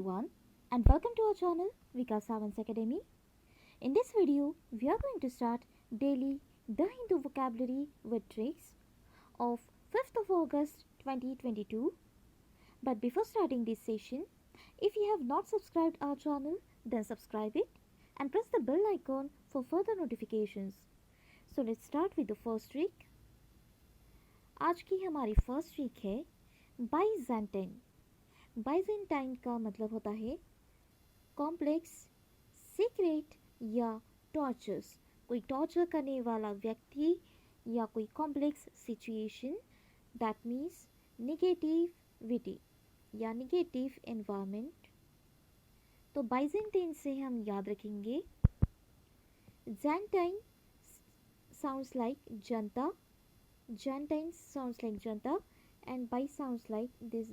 everyone and welcome to our channel Vikas Savans Academy. In this video, we are going to start daily the Hindu vocabulary with tricks of 5th of August 2022. But before starting this session, if you have not subscribed our channel, then subscribe it and press the bell icon for further notifications. So let's start with the first trick. आज की हमारी first trick है Byzantine. Byzantine का मतलब होता है complex, secret या tortures. कोई टॉर्चर करने वाला व्यक्ति या कोई complex situation. That means negativity या निगेटिव एनवायरनमेंट. तो बाइजेंटाइन से हम याद रखेंगे जेंटाइन sounds like Janata. Jantine sounds like janta and by sounds like this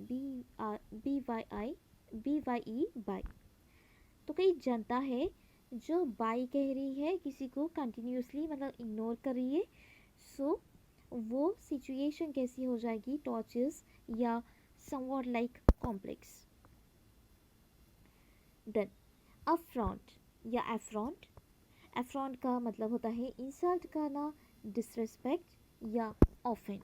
by. तो कई जनता है जो बाई कह रही है किसी को कंटिन्यूसली, मतलब इग्नोर कर रही है. सो वो सिचुएशन कैसी हो जाएगी, टॉर्चर्स या समवॉट लाइक कॉम्प्लेक्स. देन अफ्रॉन्ट या एफ्रॉन्ट. एफ्रॉन्ट का मतलब होता है इंसल्ट करना, डिसरिस्पेक्ट या ऑफेंड.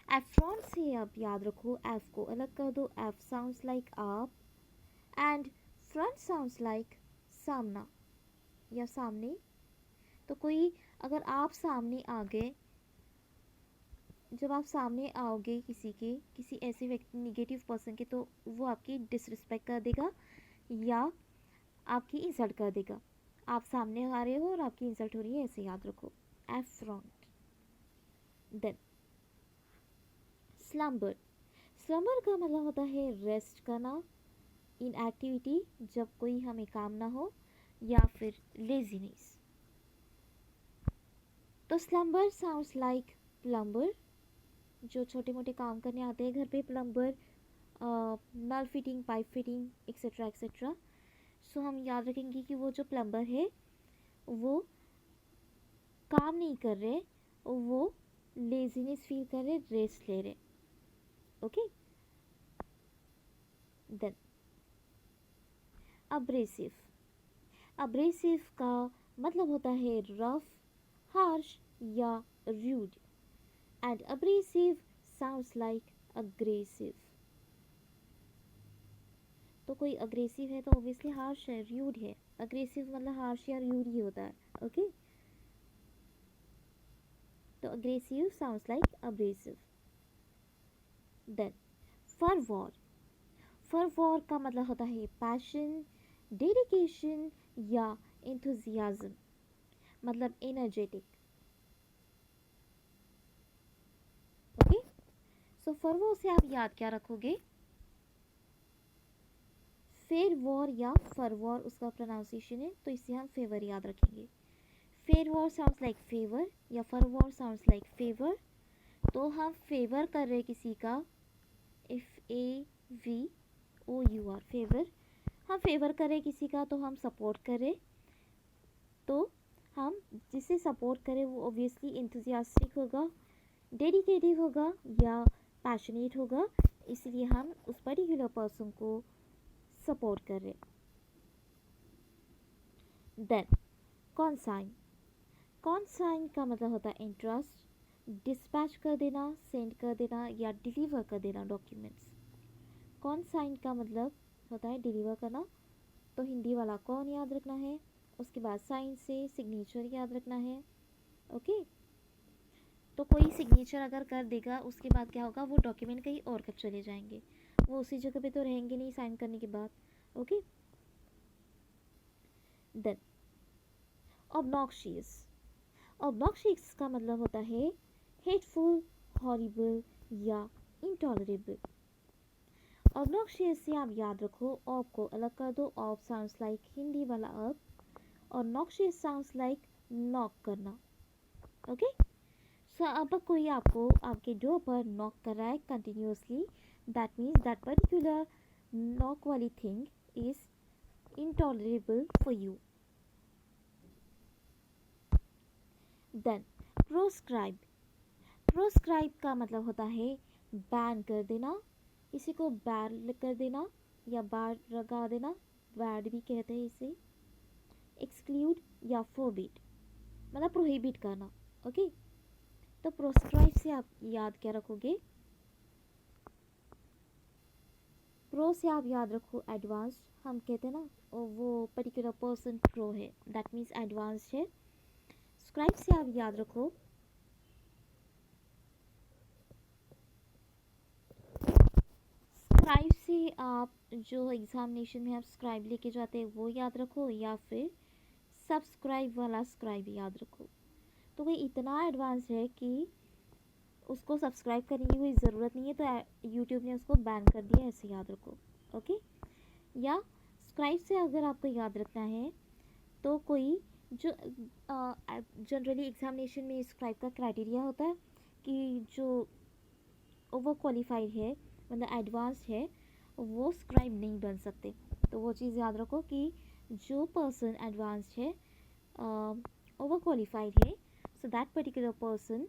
एफ्रॉन्ट से आप याद रखो, एफ को अलग कर दो. एफ साउंड्स लाइक आप एंड फ्रंट साउंड्स लाइक सामना या सामने. तो कोई अगर आप सामने आ गए, जब आप सामने आओगे किसी ऐसे व्यक्ति निगेटिव पर्सन के, तो वो आपकी डिसरिस्पेक्ट कर देगा या आपकी इंसल्ट कर देगा. आप सामने आ रहे हो और आपकी इंसल्ट हो रही है, ऐसे याद रखो. एफ्रॉन्ट. Then slumber. स्लम्बर का मतलब होता है रेस्ट करना, इनएक्टिविटी, जब कोई हमें काम ना हो, या फिर लेजीनेस. तो स्लम्बर साउंड्स लाइक प्लम्बर, जो छोटे मोटे काम करने आते हैं घर पे. प्लम्बर, नल fitting, pipe fitting, etcetera etcetera. So हम याद रखेंगे कि वो जो प्लम्बर है वो काम नहीं कर रहे, वो लेजीनेस फील कर रहे, रेस्ट ले रहे. ओके. Then abrasive. अब्रेसिव का मतलब होता है रफ, हार्श या rude. And abrasive sounds like aggressive. तो कोई अग्रेसिव है तो ऑब्वियसली हार्श है, रूड है. अग्रेसिव मतलब हार्श या रूड ही होता है. ओके. तो aggressive sounds like abrasive. Then fervour. Fervour का मतलब होता है पैशन, डेडिकेशन या एंथुजियाज्म, मतलब एनर्जेटिक. ओके. सो फर्वॉर से आप याद क्या रखोगे, फेरवॉर या फरवॉर उसका प्रोनाउंसिएशन है, तो इससे हम फेवर याद रखेंगे. फेरवॉर साउंड्स लाइक फेवर या फरवॉर साउंड्स लाइक फेवर. तो हम फेवर कर रहे किसी का, FAVOUR, फेवर. हम फेवर करें किसी का तो हम सपोर्ट करें. तो हम जिसे सपोर्ट करें वो ऑब्वियसली एंथुसियास्टिक होगा, डेडिकेटिव होगा या पैशनेट होगा, इसलिए हम उस पर्टिकुलर पर्सन को सपोर्ट करें. देन कॉन्साइन. कॉन्साइन का मतलब होता है इंटरेस्ट, डिस्पैच कर देना, सेंड कर देना या डिलीवर कर देना डॉक्यूमेंट्स. कॉन्साइन का मतलब होता है डिलीवर करना. तो हिंदी वाला कौन याद रखना है, उसके बाद साइन से सिग्नेचर याद रखना है. ओके. तो कोई सिग्नेचर अगर कर देगा, उसके बाद क्या होगा, वो डॉक्यूमेंट कहीं और कब चले जाएंगे, वो उसी जगह पे तो रहेंगे नहीं साइन करने के बाद. ओके. Then obnoxious. ऑब्नॉक्शियस का मतलब होता है हेटफुल, हॉरिबल या इंटॉलरेबल. ऑब्नॉक्शियस से आप याद रखो, ऑब को अलग कर दो. ऑब साउंड्स लाइक हिंदी वाला अब, और नॉक्शियस साउंड्स लाइक नॉक करना. ओके. सो अब कोई आपको आपके डोर पर नॉक कर रहा है continuously, that means that particular knock वाली thing is intolerable for you. Then proscribe. Proscribe का मतलब होता है बैन कर देना, किसी को बैन कर देना या बार लगा देना, बैड भी कहते हैं इसे। एक्सक्लूड या फोरबिड मतलब प्रोहिबिट करना। ओके, तो प्रोस्क्राइब से आप याद क्या रखोगे? प्रो से आप याद रखो एडवांस्ड, हम कहते हैं ना वो पर्टिकुलर पर्सन प्रो है, दैट मीन्स एडवांस्ड है। स्क्राइब से आप याद रखो स्क्राइब से आप जो एग्जामिनेशन में आप स्क्राइब लेके जाते हैं वो याद रखो, या फिर सब्सक्राइब वाला स्क्राइब याद रखो। तो वो इतना एडवांस है कि उसको सब्सक्राइब करने की कोई ज़रूरत नहीं है, तो यूट्यूब ने उसको बैन कर दिया, ऐसे याद रखो। ओके, या स्क्राइब से अगर आपको याद रखना है तो कोई जो जनरली एग्जामिनेशन में स्क्राइब का क्राइटेरिया होता है कि जो ओवर क्वालिफाइड है मतलब एडवांस्ड है वो स्क्राइब नहीं बन सकते। तो वो चीज़ याद रखो कि जो पर्सन एडवांस्ड है, ओवर क्वालिफाइड है, so that particular person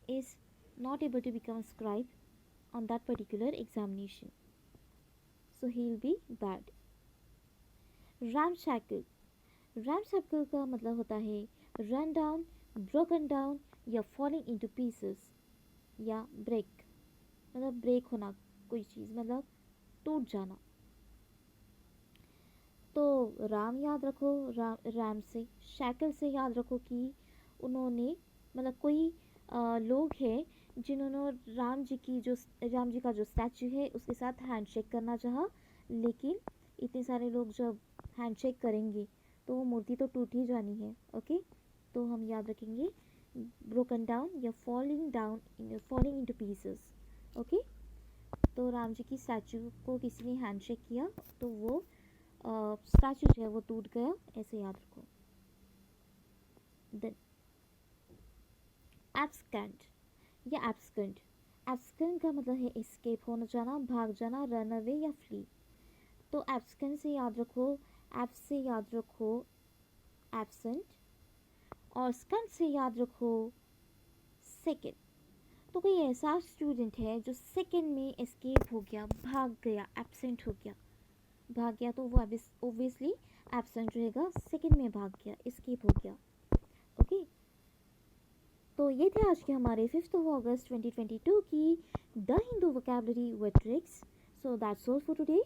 is not able to become a scribe on that particular examination, so he'll be bad. ramshackle ramshackle का मतलब होता है run down, broken down या falling into pieces या break मतलब break होना, कोई चीज़ मतलब टूट जाना। तो राम याद रखो, राम से शैकल से याद रखो कि उन्होंने मतलब कोई लोग हैं जिन्होंने राम जी का जो स्टैचू है उसके साथ हैंडशेक करना चाहा, लेकिन इतने सारे लोग जब हैंडशेक करेंगे तो वो मूर्ति तो टूट ही जानी है। ओके, तो हम याद रखेंगे ब्रोकन डाउन या फॉलिंग इनटू पीसेस। ओके, तो राम जी की स्टैचू को किसी ने हैंडशेक किया तो वो स्टैचू जो है वो टूट गया, ऐसे याद रखो। देन एब्सकेंट या एब्सकेंट, एब्सकेंट का मतलब है एस्केप होना जाना, भाग जाना, रन अवे या फ्ली। तो एब्सकेंट से याद रखो, एब्स से याद रखो एब्सेंट, और स्केंट से याद रखो सेकेंड। तो कोई ऐसा स्टूडेंट है जो सेकेंड में एस्केप हो गया, भाग गया, एब्सेंट हो गया, भाग गया, तो वो ऑब्वियसली एब्सेंट रहेगा, सेकेंड में भाग गया, एस्केप हो गया। ओके, तो ये थे आज के हमारे 5th of August 2022 की the Hindu vocabulary word tricks. So that's all for today.